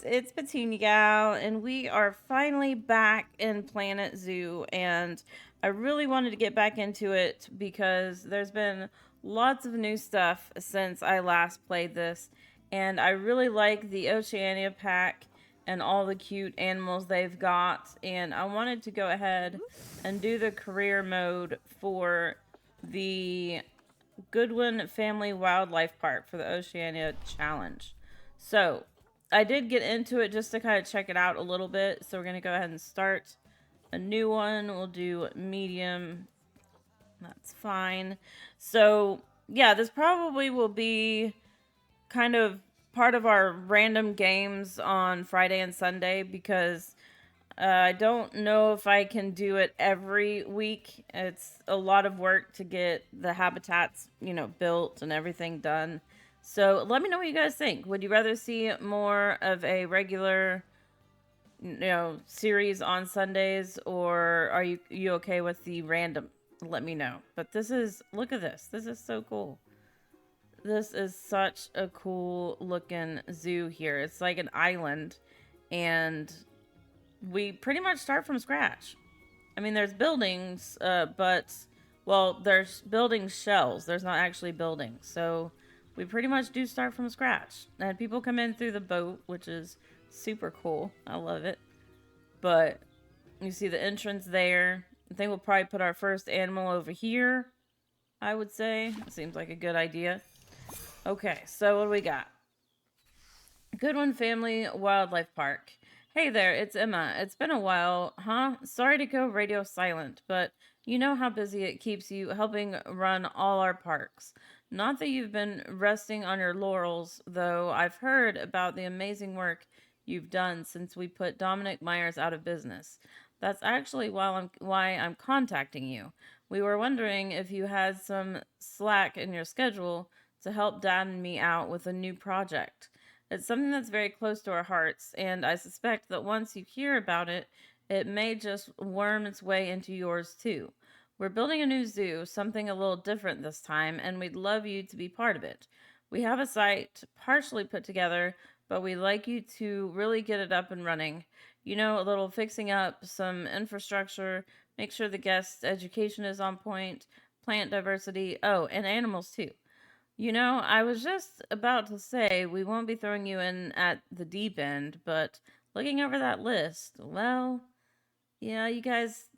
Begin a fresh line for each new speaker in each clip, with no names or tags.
it's Petunia Gal, and we are finally back in Planet Zoo. And I really wanted to get back into it because there's been lots of new stuff since I last played this, and I really like the Oceania pack and all the cute animals they've got. And I wanted to go ahead and do the career mode for the Goodwin Family Wildlife Park for the Oceania Challenge. So, I did get into it just to kind of check it out a little bit. So, we're going to go ahead and start a new one. We'll do medium. That's fine. So, yeah, this probably will be kind of part of our random games on Friday and Sunday because I don't know if I can do it every week. It's a lot of work to get the habitats, built and everything done. So let me know what you guys think. Would you rather see more of a regular, series on Sundays, or are you okay with the random? Let me know. But look at this. This is so cool. This is such a cool looking zoo here. It's like an island, and we pretty much start from scratch. I mean, there's buildings, there's building shells. There's not actually buildings. So we pretty much do start from scratch. And people come in through the boat, which is super cool. I love it. But you see the entrance there. I think we'll probably put our first animal over here, I would say. It seems like a good idea. Okay, so what do we got? Goodwin Family Wildlife Park. Hey there, it's Emma. It's been a while, huh? Sorry to go radio silent, but you know how busy it keeps you helping run all our parks. Not that you've been resting on your laurels, though I've heard about the amazing work you've done since we put Dominic Myers out of business. That's actually why I'm contacting you. We were wondering if you had some slack in your schedule to help Dad and me out with a new project. It's something that's very close to our hearts, and I suspect that once you hear about it, it may just worm its way into yours too. We're building a new zoo, something a little different this time, and we'd love you to be part of it. We have a site partially put together, but we'd like you to really get it up and running. A little fixing up, some infrastructure, make sure the guest education is on point, plant diversity, oh, and animals too. I was just about to say we won't be throwing you in at the deep end, but looking over that list, well, yeah, you guys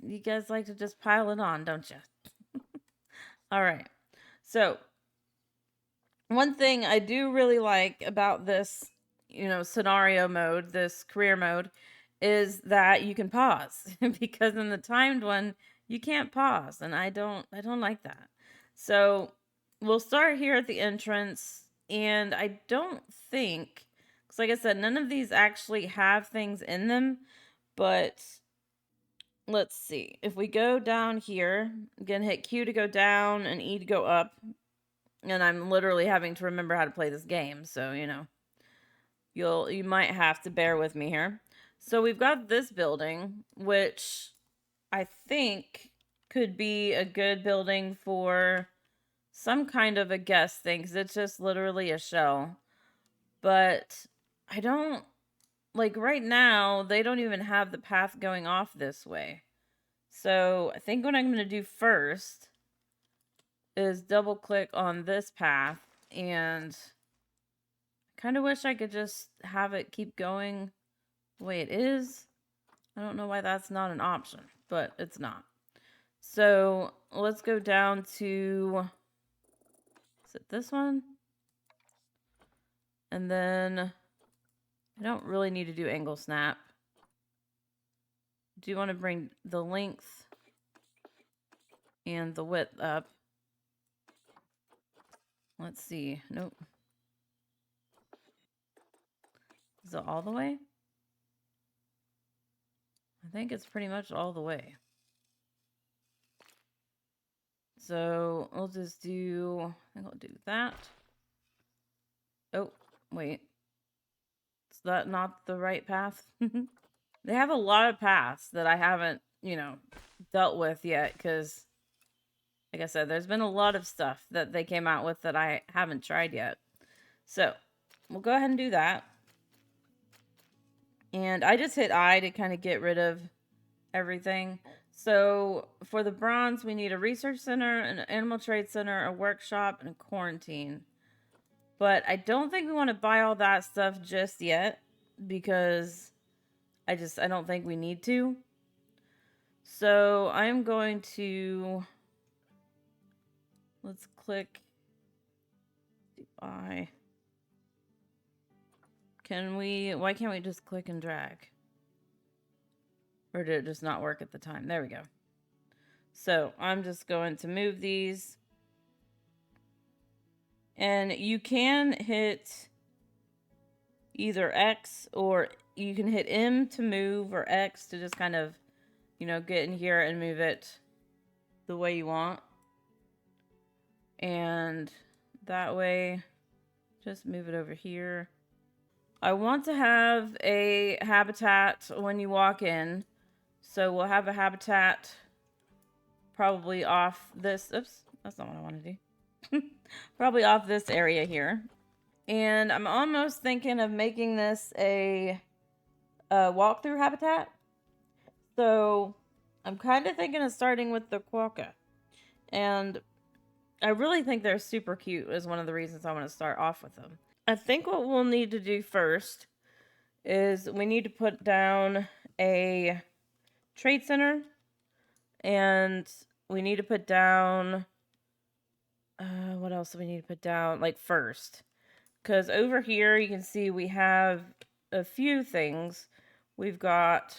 like to just pile it on, don't you? All right. So, one thing I do really like about this, scenario mode, this career mode, is that you can pause because in the timed one, you can't pause, and I don't like that. So, we'll start here at the entrance, and I don't think, because like I said, none of these actually have things in them, but let's see. If we go down here, again, hit Q to go down and E to go up, and I'm literally having to remember how to play this game, so you might have to bear with me here. So we've got this building, which I think could be a good building for some kind of a guest thing, because it's just literally a shell. But I don't, like right now, they don't even have the path going off this way. So I think what I'm going to do first is double click on this path, and I kind of wish I could just have it keep going the way it is. I don't know why that's not an option, but it's not. So let's go down to, is it this one? And then I don't really need to do angle snap. Do you want to bring the length and the width up? Let's see. Nope. Is it all the way? I think it's pretty much all the way. So we'll just do, I think I'll do that. Oh, wait. Is that not the right path? They have a lot of paths that I haven't, dealt with yet, because, like I said, there's been a lot of stuff that they came out with that I haven't tried yet. So, we'll go ahead and do that. And I just hit I to kind of get rid of everything. So for the bronze, we need a research center, an animal trade center, a workshop, and a quarantine. But I don't think we want to buy all that stuff just yet because I don't think we need to. So I'm going to, let's click buy. Why can't we just click and drag? Or did it just not work at the time? There we go. So I'm just going to move these. And you can hit either X, or you can hit M to move, or X to just kind of, get in here and move it the way you want. And that way, just move it over here. I want to have a habitat when you walk in. So we'll have a habitat probably off this. Oops, that's not what I want to do. Probably off this area here. And I'm almost thinking of making this a walkthrough habitat. So I'm kind of thinking of starting with the quokka. And I really think they're super cute is one of the reasons I want to start off with them. I think what we'll need to do first is we need to put down a trade center. And we need to put down... what else do we need to put down? Like first. Because over here you can see we have a few things. We've got...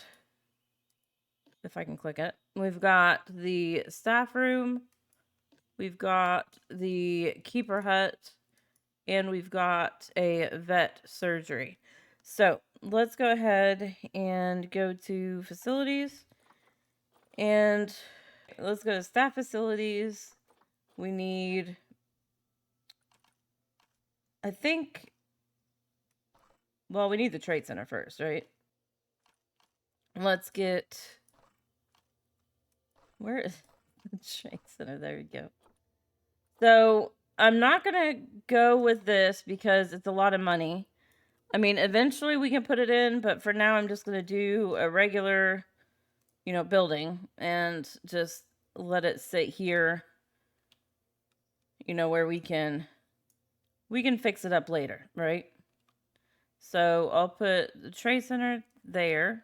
If I can click it. We've got the staff room. We've got the keeper hut. And we've got a vet surgery. So let's go ahead and go to facilities. And let's go to staff facilities. We need... I think... Well, we need the trade center first, right? Let's get... Where is the trade center? There we go. So, I'm not going to go with this because it's a lot of money. I mean, eventually we can put it in, but for now I'm just going to do a regular, building and just let it sit here, where we can fix it up later, right? So I'll put the trade center there.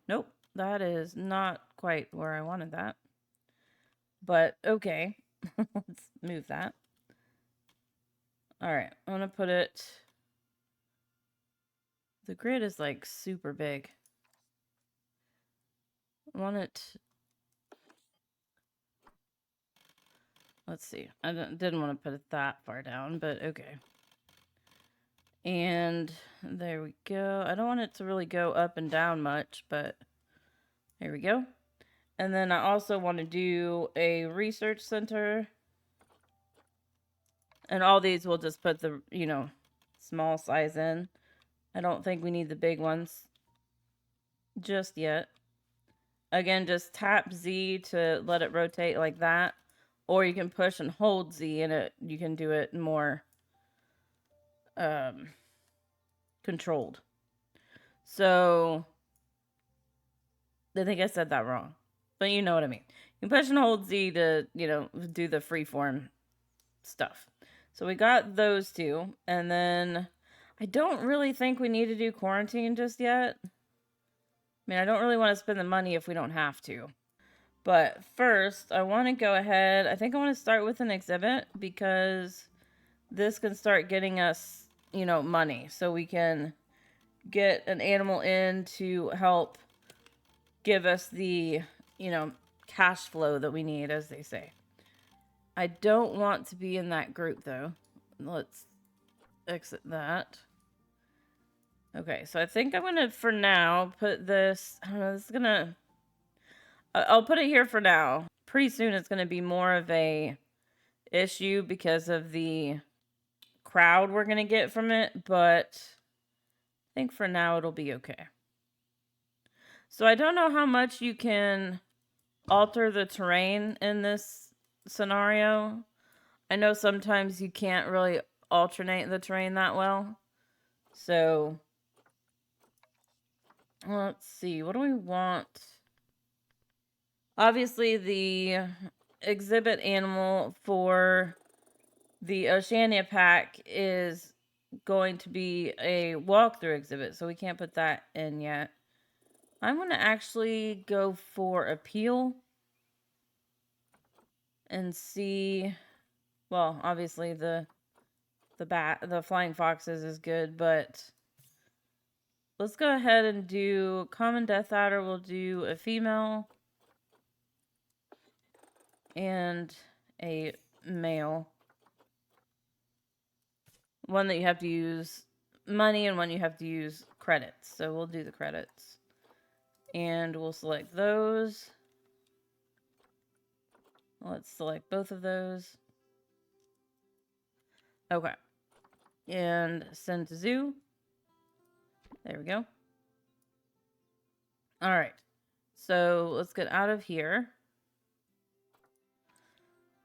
Nope, that is not quite where I wanted that. But okay, let's move that. All right, I'm gonna put it... The grid is like super big. I want it... Let's see. I didn't want to put it that far down, but okay. And there we go. I don't want it to really go up and down much, but there we go. And then I also want to do a research center. And all these we'll just put the, small size in. I don't think we need the big ones just yet. Again, just tap Z to let it rotate like that. Or you can push and hold Z and you can do it more controlled. So, I think I said that wrong. But you know what I mean. You can push and hold Z to, do the freeform stuff. So we got those two. And then I don't really think we need to do quarantine just yet. I mean, I don't really want to spend the money if we don't have to. But first, I want to go ahead. I think I want to start with an exhibit because this can start getting us, money. So we can get an animal in to help give us the, cash flow that we need, as they say. I don't want to be in that group, though. Let's exit that. Okay, so I think I'm going to, for now, put this... I don't know, this is going to... I'll put it here for now. Pretty soon it's going to be more of a issue because of the crowd we're going to get from it, but I think for now it'll be okay. So I don't know how much you can alter the terrain in this scenario. I know sometimes you can't really alternate the terrain that well. So Let's see. What do we want? Obviously, the exhibit animal for the Oceania pack is going to be a walkthrough exhibit, so we can't put that in yet. I'm going to actually go for appeal and see. Well, obviously the flying foxes is good, but let's go ahead and do common death adder. We'll do a female and a male. One that you have to use money and one you have to use credits. So we'll do the credits. And we'll select those. Let's select both of those. Okay. And send to zoo. There we go. All right. So let's get out of here.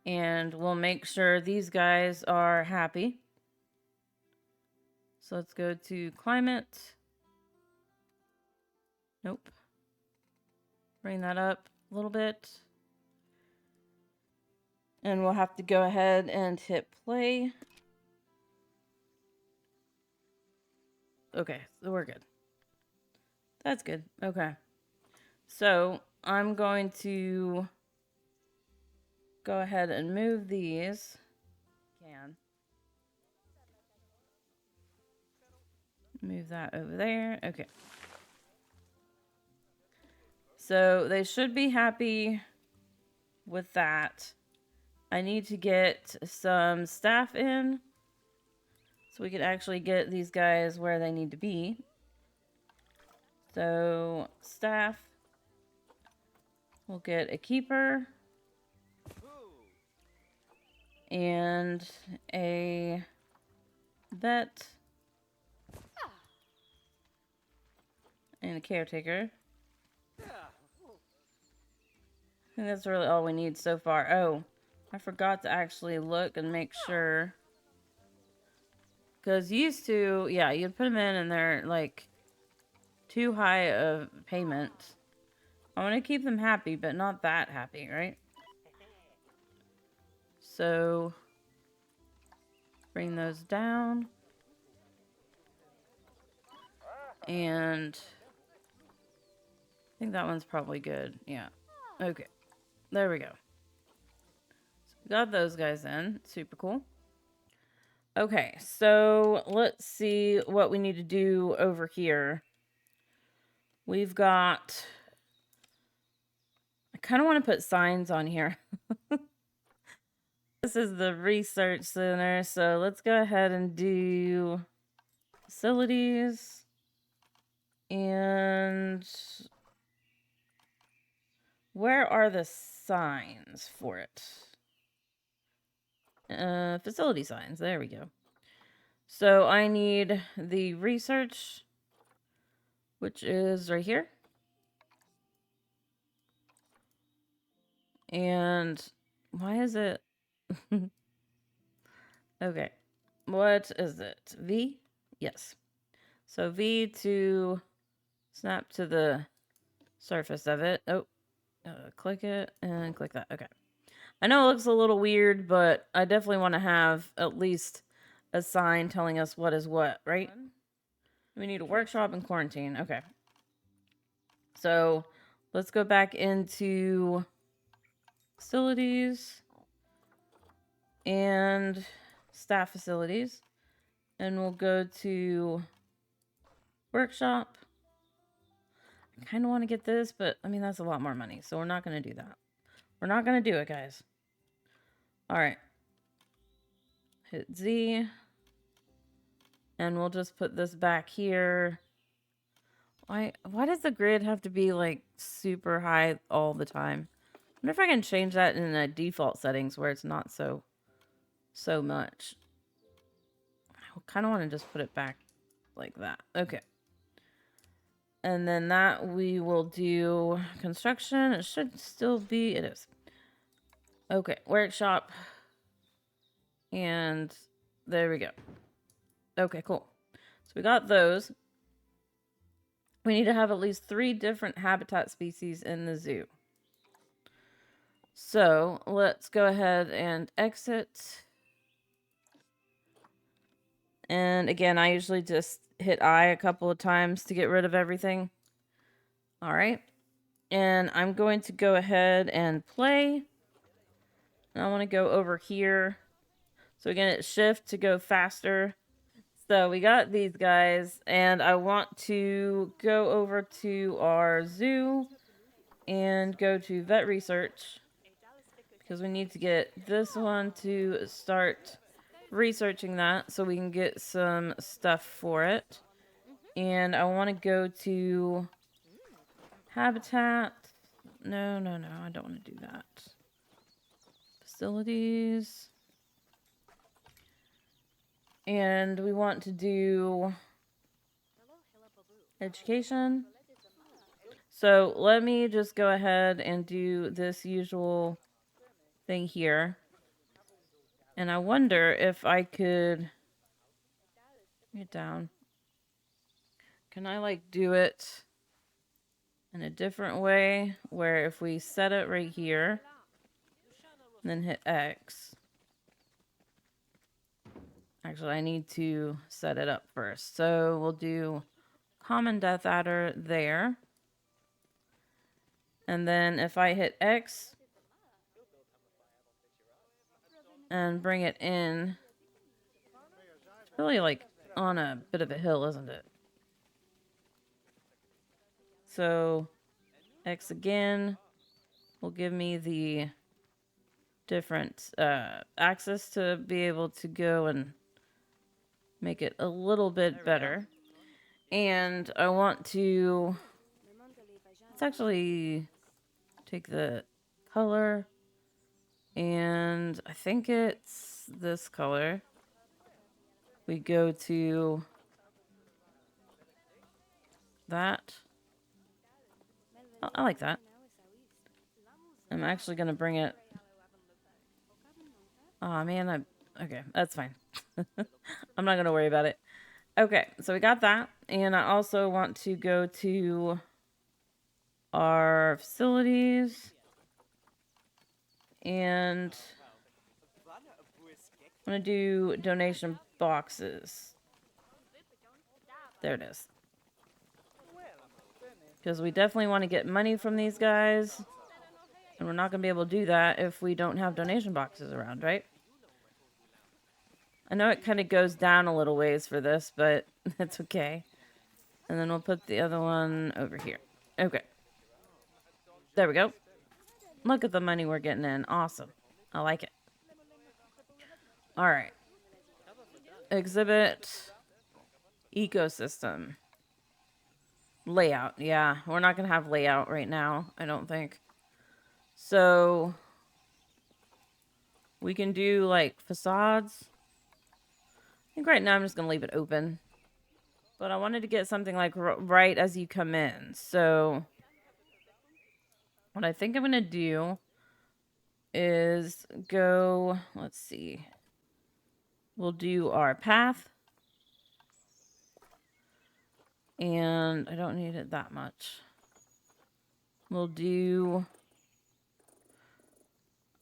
And we'll make sure these guys are happy. So let's go to climate. Nope. Bring that up a little bit. And we'll have to go ahead and hit play. Okay, so we're good. That's good. Okay. So I'm going to go ahead and move these. Can. Move that over there. Okay. So they should be happy with that. I need to get some staff in so we can actually get these guys where they need to be. So staff. We'll get a keeper. And a vet. And a caretaker. I think that's really all we need so far. Oh, I forgot to actually look and make sure. Because used to, yeah, you'd put them in and they're like too high of payment. I want to keep them happy, but not that happy, right? So, bring those down. And I think that one's probably good. Yeah. Okay. There we go. So we got those guys in. Super cool. Okay, so let's see what we need to do over here. We've got... I kind of want to put signs on here. This is the research center, so let's go ahead and do facilities. And where are the signs for it? Facility signs. There we go. So I need the research, which is right here. And why is it? Okay. What is it? V? Yes. So V to snap to the surface of it. Oh, click it and click that. Okay. I know it looks a little weird, but I definitely want to have at least a sign telling us what is what, right? We need a workshop and quarantine. Okay. So let's go back into facilities and staff facilities. And we'll go to workshop. I kind of want to get this, but I mean, that's a lot more money. So we're not going to do that. We're not going to do it, guys. All right. Hit Z. And we'll just put this back here. Why does the grid have to be like super high all the time? I wonder if I can change that in the default settings where it's not so much. I kind of want to just put it back like that. Okay. And then that we will do construction. It should still be, it is. Okay, workshop. And there we go. Okay, cool. So we got those. We need to have at least 3 different habitat species in the zoo. So let's go ahead and exit. And again, I usually just hit I a couple of times to get rid of everything. All right. And I'm going to go ahead and play. And I want to go over here. So again, it's shift to go faster. So we got these guys, and I want to go over to our zoo and go to vet research because we need to get this one to start researching that so we can get some stuff for it. And I want to go to habitat. No, I don't want to do that. Facilities. And we want to do education. So let me just go ahead and do this usual thing here. And I wonder if I could get down. Can I like do it in a different way where if we set it right here and then hit X. Actually, I need to set it up first. So we'll do common death adder there. And then if I hit X and bring it in, it's really like on a bit of a hill, isn't it? So X again will give me the different access to be able to go and make it a little bit better. And I want to, let's actually take the color, and I think it's this color. We go to that. Oh, I like that. I'm actually going to bring it. Oh man, okay, that's fine. I'm not going to worry about it. Okay, so we got that. And I also want to go to our facilities. And I'm going to do donation boxes. There it is. Because we definitely want to get money from these guys. And we're not going to be able to do that if we don't have donation boxes around, right? I know it kind of goes down a little ways for this, but it's okay. And then we'll put the other one over here. Okay. There we go. Look at the money we're getting in. Awesome. I like it. All right. Exhibit. Ecosystem. Layout. Yeah, we're not going to have layout right now, I don't think. So we can do like facades. I think right now I'm just going to leave it open. But I wanted to get something like right as you come in. So what I think I'm going to do is go, let's see. We'll do our path. And I don't need it that much. We'll do,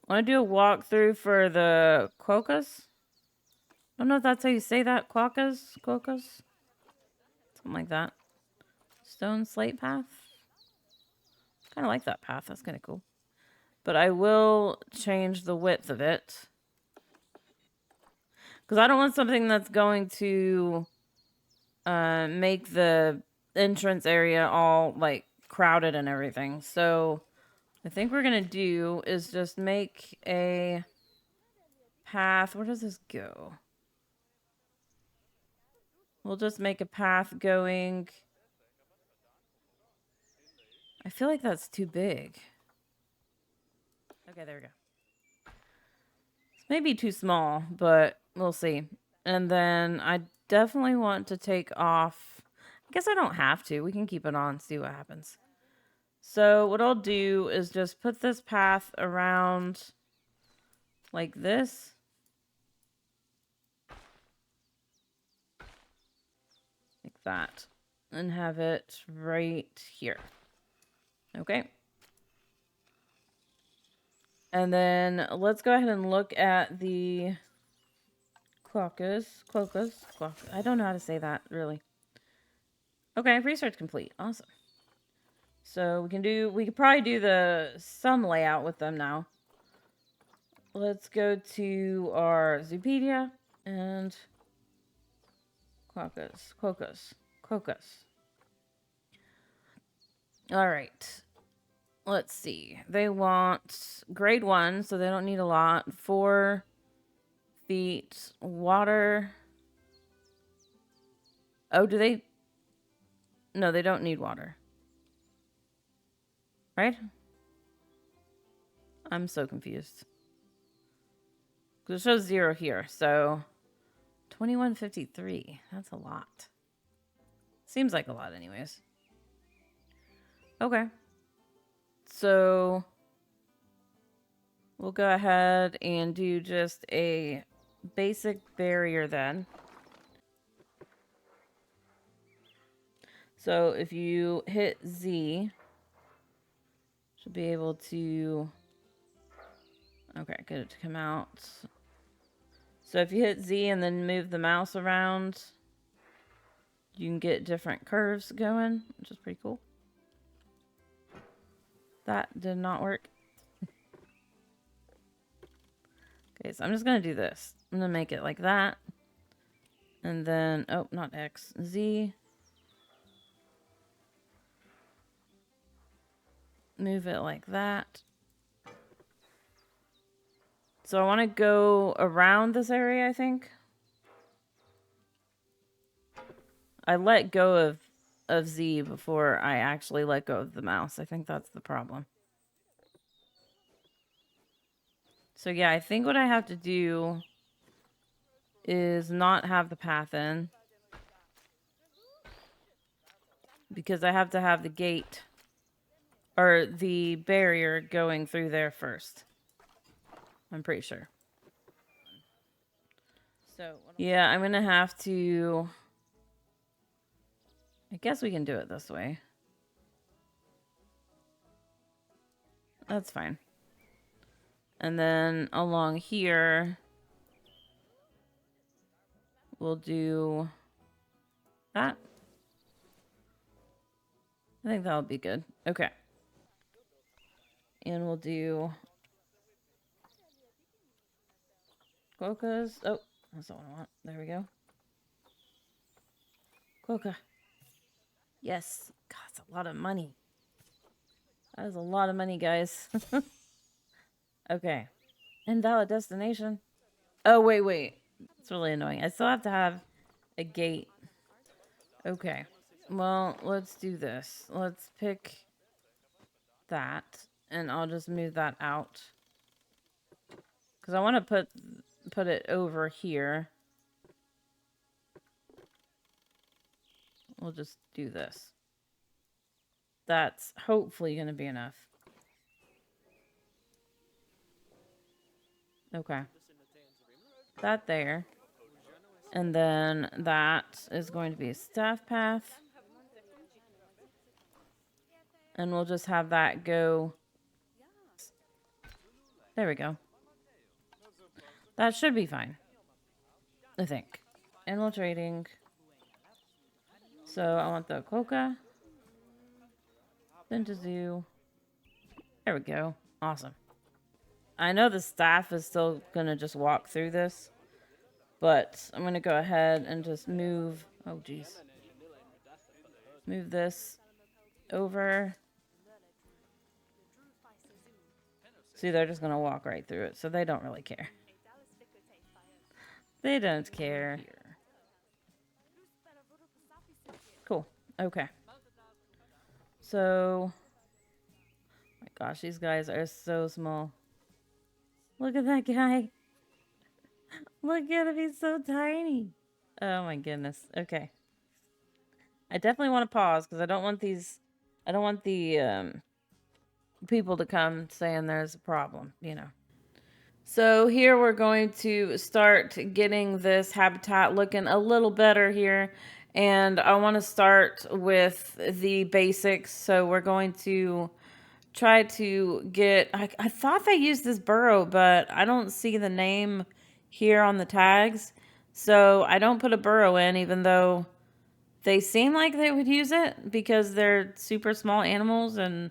I want to do a walkthrough for the quokkas. I don't know if that's how you say that. Quokkas? Quokkas? Something like that. Stone slate path. Kind of like that path. That's kind of cool. But I will change the width of it. Because I don't want something that's going to make the entrance area all like crowded and everything. So I think we're going to do is just make a path. Where does this go? We'll just make a path going. I feel like that's too big. Okay, there we go. It's maybe too small, but we'll see. And then I definitely want to take off. I guess I don't have to. We can keep it on, see what happens. So what I'll do is just put this path around like this. Like that. and have it right here. Okay. And then let's go ahead and look at the quokkas. I don't know how to say that, really. Okay, research complete. Awesome. So we could probably do the some layout with them now. Let's go to our Zoopedia and quokkas. All right. Let's see. They want grade 1, so they don't need a lot. 4 feet water. Oh, do they? No, they don't need water. Right? I'm so confused. Because it shows 0 here, so 2153. That's a lot. Seems like a lot anyways. Okay. So we'll go ahead and do just a basic barrier then. So if you hit Z, should be able to... Okay, get it to come out. So if you hit Z and then move the mouse around, you can get different curves going, which is pretty cool. That did not work. Okay, so I'm just going to do this. I'm going to make it like that. And then, oh, not X, Z. Move it like that. So I want to go around this area, I think. I let go of Z before I actually let go of the mouse. I think that's the problem. So yeah, I think what I have to do is not have the path in. Because I have to have the gate, or the barrier going through there first. I'm pretty sure. So yeah, I'm gonna have to... I guess we can do it this way. That's fine. And then along here, we'll do that. I think that'll be good. Okay. And we'll do quokkas. Oh, that's not what I want. There we go. Quokka. Yes. God, that's a lot of money. That is a lot of money, guys. Okay. Invalid destination. Oh, wait. It's really annoying. I still have to have a gate. Okay. Well, let's do this. Let's pick that, and I'll just move that out. Because I want to put it over here. We'll just do this. That's hopefully going to be enough. Okay. That there. And then that is going to be a staff path. And we'll just have that go. There we go. That should be fine. I think. Infiltrating. So I want the quokka. Then to zoo. There we go. Awesome. I know the staff is still going to just walk through this. But I'm going to go ahead and just move. Oh, geez. Move this over. See, they're just going to walk right through it. So they don't really care. They don't care. Cool. Okay. So, my gosh, these guys are so small. Look at that guy. Look at him, he's so tiny. Oh my goodness. Okay. I definitely want to pause because I don't want the people to come saying there's a problem, you know. So here we're going to start getting this habitat looking a little better here. And I want to start with the basics. So we're going to try to get. I thought they used this burrow, but I don't see the name here on the tags. So I don't put a burrow in, even though they seem like they would use it because they're super small animals. And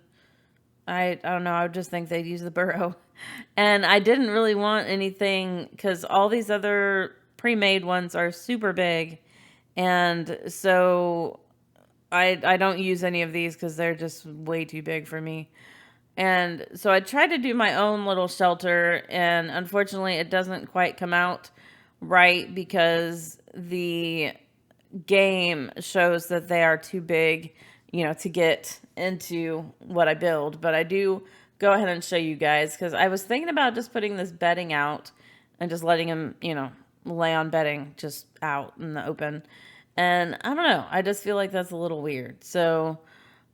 I don't know. I would just think they'd use the burrow. And I didn't really want anything because all these other pre-made ones are super big. And so I don't use any of these because they're just way too big for me. And so I tried to do my own little shelter, and unfortunately, it doesn't quite come out right because the game shows that they are too big, to get into what I build. But I do go ahead and show you guys because I was thinking about just putting this bedding out and just letting him, lay on bedding just out in the open. And I don't know, I just feel like that's a little weird. So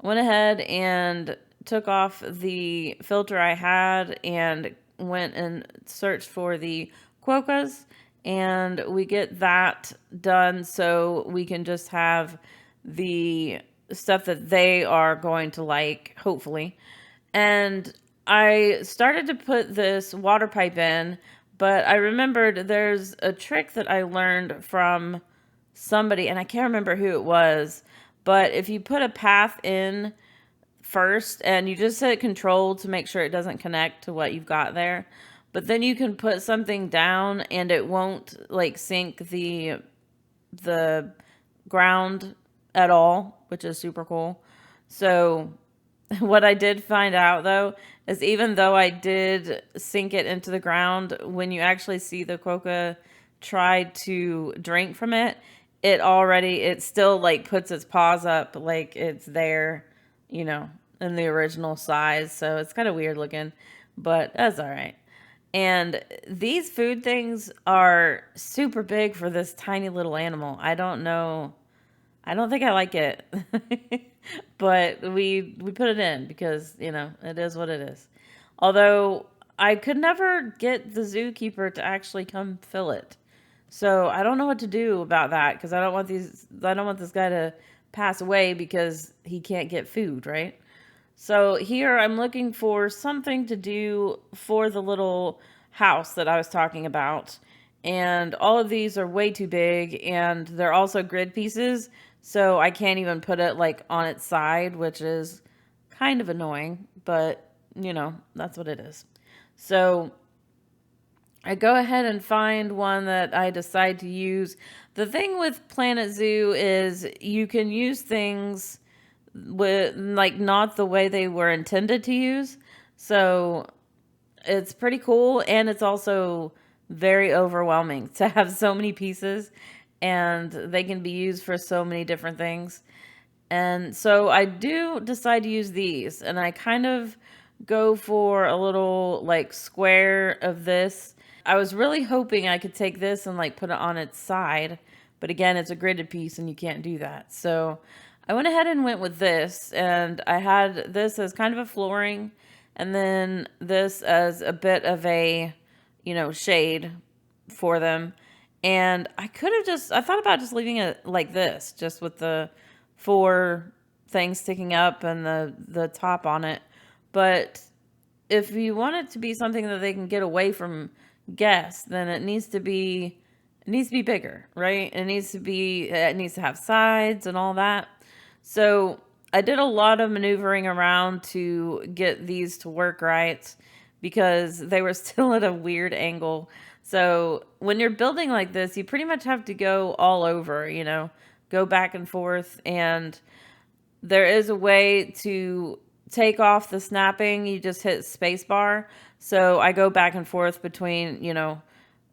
I went ahead and took off the filter I had and went and searched for the quokkas, and we get that done so we can just have the stuff that they are going to like, hopefully. And I started to put this water pipe in, but I remembered there's a trick that I learned from somebody, and I can't remember who it was, but if you put a path in first and you just hit control to make sure it doesn't connect to what you've got there, but then you can put something down and it won't like sink the ground at all, which is super cool. So what I did find out though is even though I did sink it into the ground, when you actually see the quokka try to drink from it, it still like puts its paws up like it's there, in the original size. So it's kind of weird looking, but that's all right. And these food things are super big for this tiny little animal. I don't know. I don't think I like it. But we put it in because, it is what it is. Although I could never get the zookeeper to actually come fill it. So I don't know what to do about that because I don't want this guy to pass away because he can't get food, right? So here I'm looking for something to do for the little house that I was talking about. And all of these are way too big and they're also grid pieces. So I can't even put it like on its side, which is kind of annoying, but that's what it is. So I go ahead and find one that I decide to use. The thing with Planet Zoo is you can use things with like not the way they were intended to use. So it's pretty cool, and it's also very overwhelming to have so many pieces and they can be used for so many different things. And so I do decide to use these, and I kind of go for a little like square of this. I was really hoping I could take this and like put it on its side, but again, it's a gridded piece and you can't do that. So I went ahead and went with this, and I had this as kind of a flooring and then this as a bit of a, shade for them. And I could have I thought about just leaving it like this, just with the four things sticking up and the top on it. But if you want it to be something that they can get away from guests, then it needs to be bigger, right? It needs to have sides and all that. So I did a lot of maneuvering around to get these to work right because they were still at a weird angle. So when you're building like this, you pretty much have to go all over, go back and forth. And there is a way to take off the snapping. You just hit spacebar. So I go back and forth between,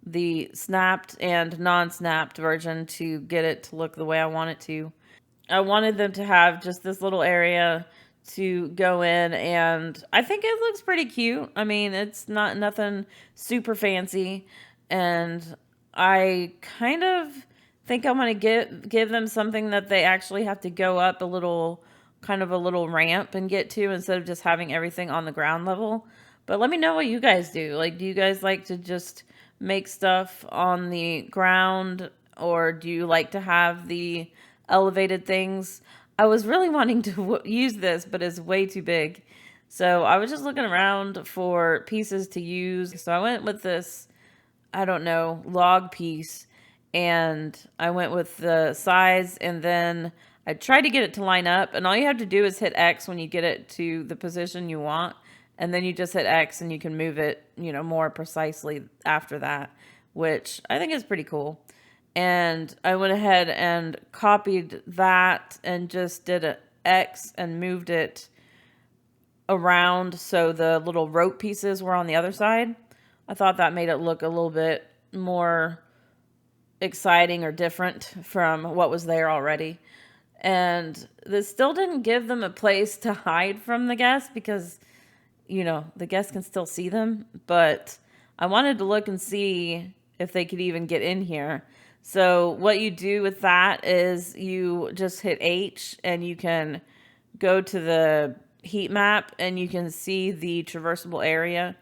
the snapped and non-snapped version to get it to look the way I want it to. I wanted them to have just this little area to go in, and I think it looks pretty cute. I mean, it's not nothing super fancy, and I kind of think I want to give them something that they actually have to go up a little, kind of a little ramp and get to instead of just having everything on the ground level. But let me know what you guys do. Like, do you guys like to just make stuff on the ground, or do you like to have the elevated things. I was really wanting to use this, but it's way too big. So I was just looking around for pieces to use. So I went with this, I don't know, log piece, and I went with the size, and then I tried to get it to line up, and all you have to do is hit X when you get it to the position you want, and then you just hit X and you can move it, more precisely after that, which I think is pretty cool. And I went ahead and copied that and just did an X and moved it around so the little rope pieces were on the other side. I thought that made it look a little bit more exciting or different from what was there already. And this still didn't give them a place to hide from the guests because, the guests can still see them. But I wanted to look and see if they could even get in here. So what you do with that is you just hit H and you can go to the heat map and you can see the traversable area.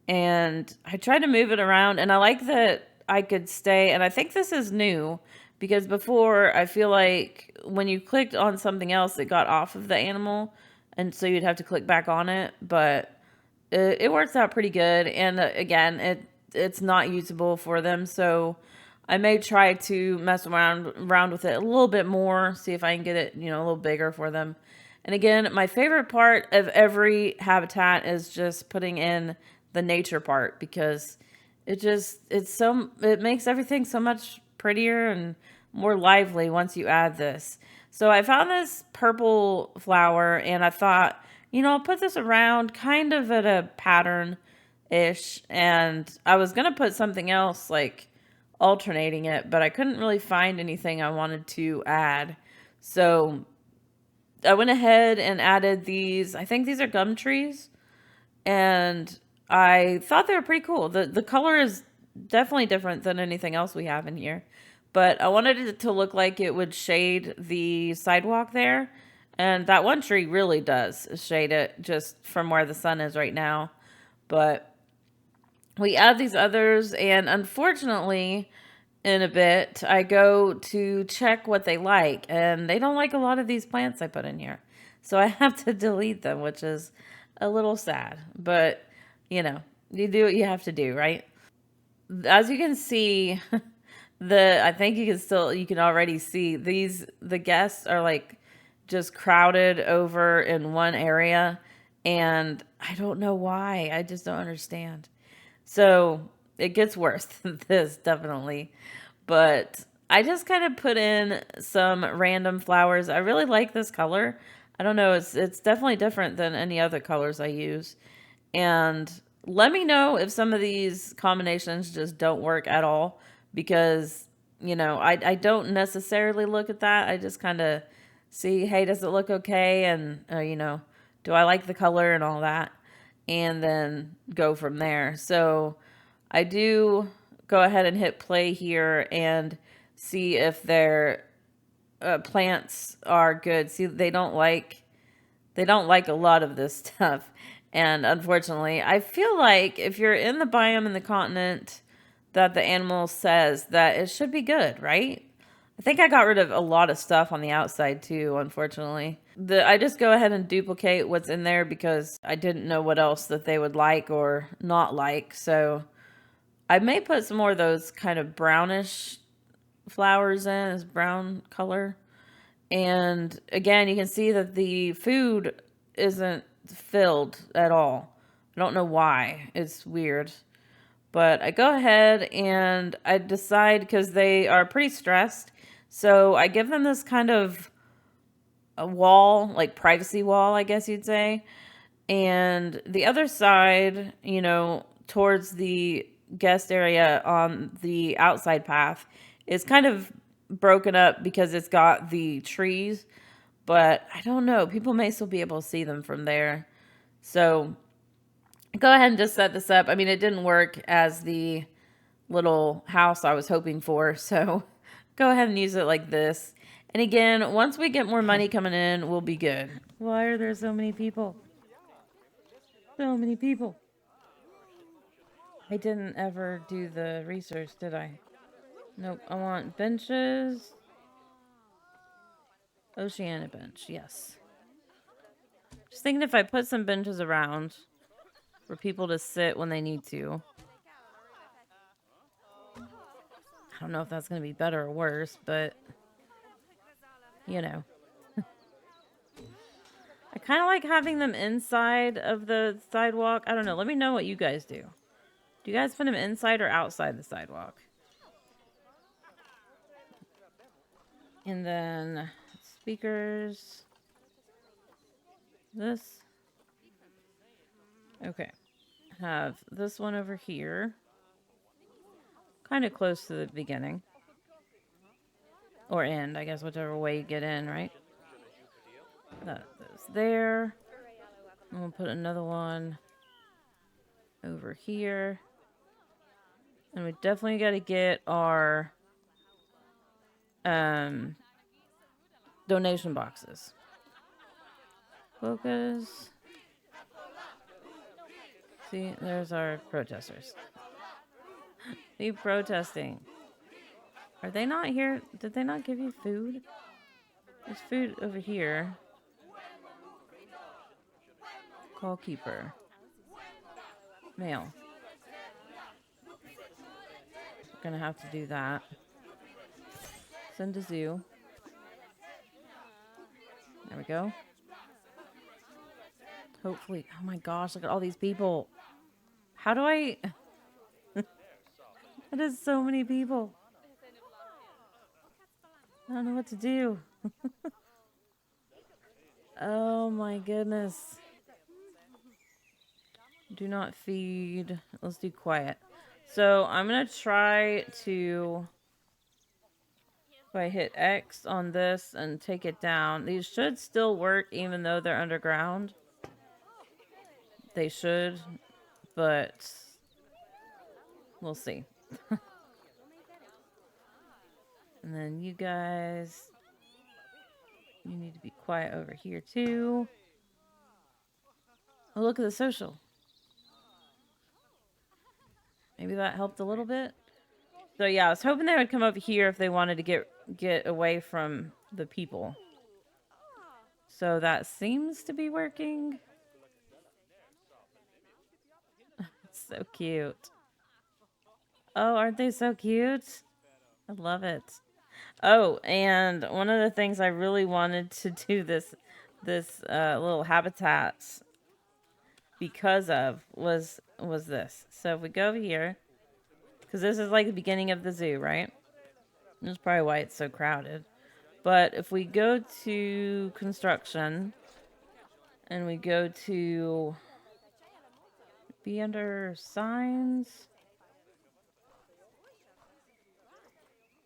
And I tried to move it around, and I like that I could stay. And I think this is new because before I feel like when you clicked on something else, it got off of the animal, and so you'd have to click back on it. But it works out pretty good. And again, it's not usable for them, so I may try to mess around with it a little bit more, see if I can get it, a little bigger for them. And again, my favorite part of every habitat is just putting in the nature part because it makes everything so much prettier and more lively once you add this. So I found this purple flower and I thought, I'll put this around kind of at a pattern ish, and I was gonna put something else like alternating it, but I couldn't really find anything I wanted to add. So I went ahead and added these. I think these are gum trees, and I thought they were pretty cool. The color is definitely different than anything else we have in here, but I wanted it to look like it would shade the sidewalk there, and that one tree really does shade it just from where the sun is right now. But we add these others, and unfortunately, in a bit, I go to check what they like, and they don't like a lot of these plants I put in here. So I have to delete them, which is a little sad, but you do what you have to do, right? As you can see, I think you can already see the guests are like just crowded over in one area, and I don't know why. I just don't understand. So it gets worse than this, definitely. But I just kind of put in some random flowers. I really like this color. I don't know, it's definitely different than any other colors I use. And let me know if some of these combinations just don't work at all because, I don't necessarily look at that. I just kind of see, hey, does it look okay? And, do I like the color and all that? And then go from there. So I do go ahead and hit play here and see if their plants are good. See, they don't like a lot of this stuff. And unfortunately, I feel like if you're in the biome in the continent that the animal says, that it should be good, right? I think I got rid of a lot of stuff on the outside too, unfortunately. I just go ahead and duplicate what's in there because I didn't know what else that they would like or not like. So I may put some more of those kind of brownish flowers in, as brown color. And again, you can see that the food isn't filled at all. I don't know why. It's weird. But I go ahead and I decide because they are pretty stressed. So I give them this kind of a wall, like privacy wall, I guess you'd say. And the other side, towards the guest area on the outside path is kind of broken up because it's got the trees. But I don't know. People may still be able to see them from there. So go ahead and just set this up. I mean, it didn't work as the little house I was hoping for. So go ahead and use it like this. And again, once we get more money coming in, we'll be good. Why are there so many people? So many people. I didn't ever do the research, did I? Nope. I want benches. Oceania bench, yes. Just thinking if I put some benches around for people to sit when they need to. I don't know if that's going to be better or worse, but you know. I kind of like having them inside of the sidewalk. I don't know. Let me know what you guys do. Do you guys put them inside or outside the sidewalk? And then speakers. This. Okay. Have this one over here. Kind of close to the beginning. Or end, I guess, whichever way you get in, right? That goes there. And we'll put another one over here. And we definitely got to get our donation boxes. Quokkas. See, there's our protesters. Be protesting. Are they not here? Did they not give you food? There's food over here. Call keeper. Mail. Gonna have to do that. Send to zoo. There we go. Hopefully. Oh my gosh, look at all these people. How do I... That is so many people. I don't know what to do. Oh my goodness. Do not feed. Let's do quiet. So I'm going to try to... If I hit X on this and take it down. These should still work even though they're underground. They should. But... We'll see. And then you guys... You need to be quiet over here too. Oh, look at the social. Maybe that helped a little bit. So yeah, I was hoping they would come over here if they wanted to get away from the people. So that seems to be working. It's so cute. Oh, aren't they so cute? I love it. Oh, and one of the things I really wanted to do this little habitat because of was this. So if we go over here, because this is like the beginning of the zoo, right? That's probably why it's so crowded. But if we go to construction and we go to be under signs,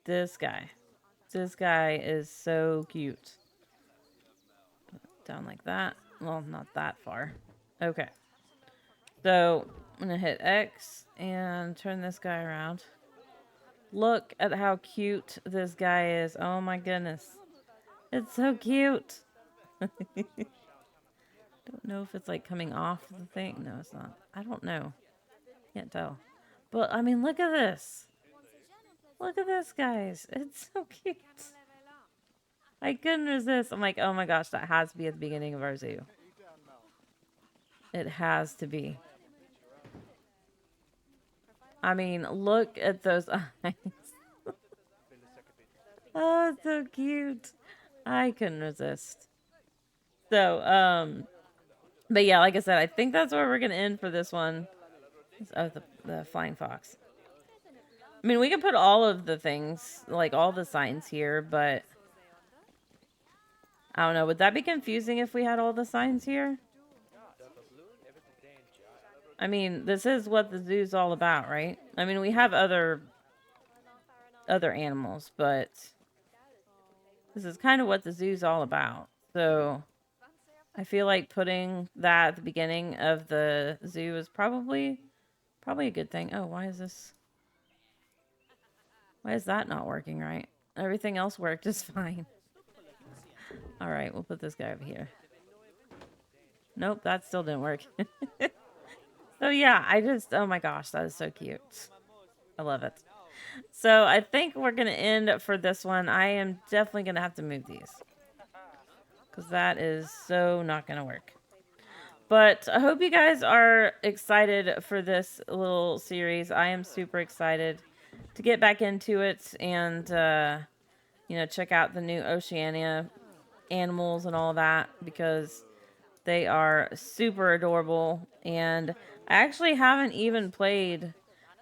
this guy is so cute. Down like that. Well, not that far. Okay. So I'm gonna hit X and turn this guy around. Look at how cute this guy is. Oh my goodness. It's so cute. Don't know if it's like coming off the thing. No, it's not. I don't know. Can't tell. But I mean, look at this. Look at this, guys. It's so cute. I couldn't resist. I'm like, oh my gosh, that has to be at the beginning of our zoo. It has to be. I mean, look at those eyes. Oh, it's so cute. I couldn't resist. So, but yeah, like I said, I think that's where we're going to end for this one. Oh, the flying fox. I mean, we can put all of the things, like all the signs here, but I don't know. Would that be confusing if we had all the signs here? I mean, this is what the zoo's all about, right? I mean, we have other animals, but this is kind of what the zoo's all about. So I feel like putting that at the beginning of the zoo is probably a good thing. Oh, why is that not working right? Everything else worked just fine. All right, we'll put this guy over here. Nope, that still didn't work. So yeah, oh my gosh, that is so cute. I love it. So I think we're going to end for this one. I am definitely going to have to move these. because that is so not going to work. But I hope you guys are excited for this little series. I am super excited to get back into it and, you know, check out the new Oceania animals and all that because they are super adorable. And I actually haven't even played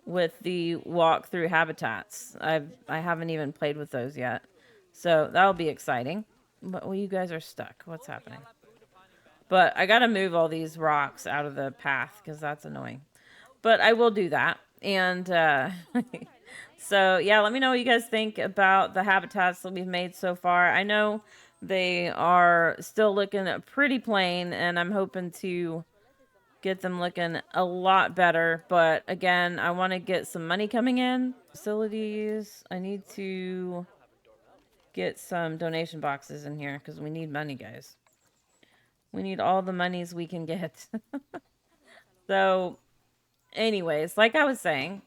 with the walk-through habitats. I haven't even played with those yet. So that'll be exciting. But well, you guys are stuck. What's happening? But I gotta move all these rocks out of the path because that's annoying. But I will do that. And so yeah, let me know what you guys think about the habitats that we've made so far. I know they are still looking pretty plain, and I'm hoping to get them looking a lot better. But again, I want to get some money coming in. Facilities, I need to get some donation boxes in here because we need money, guys. We need all the monies we can get. So, anyways, like I was saying,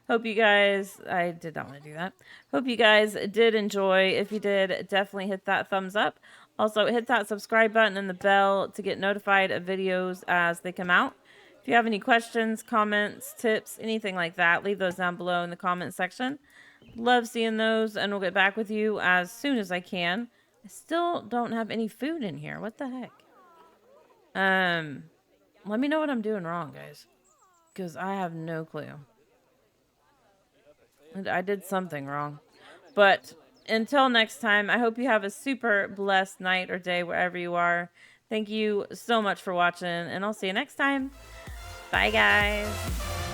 hope you guys, I did not want to do that. Hope you guys did enjoy. If you did, definitely hit that thumbs up. Also, hit that subscribe button and the bell to get notified of videos as they come out. If you have any questions, comments, tips, anything like that, leave those down below in the comment section. Love seeing those, and we'll get back with you as soon as I can. I still don't have any food in here. What the heck? Let me know what I'm doing wrong, guys. Because I have no clue. I did something wrong. But until next time, I hope you have a super blessed night or day wherever you are. Thank you so much for watching, and I'll see you next time. Bye, guys.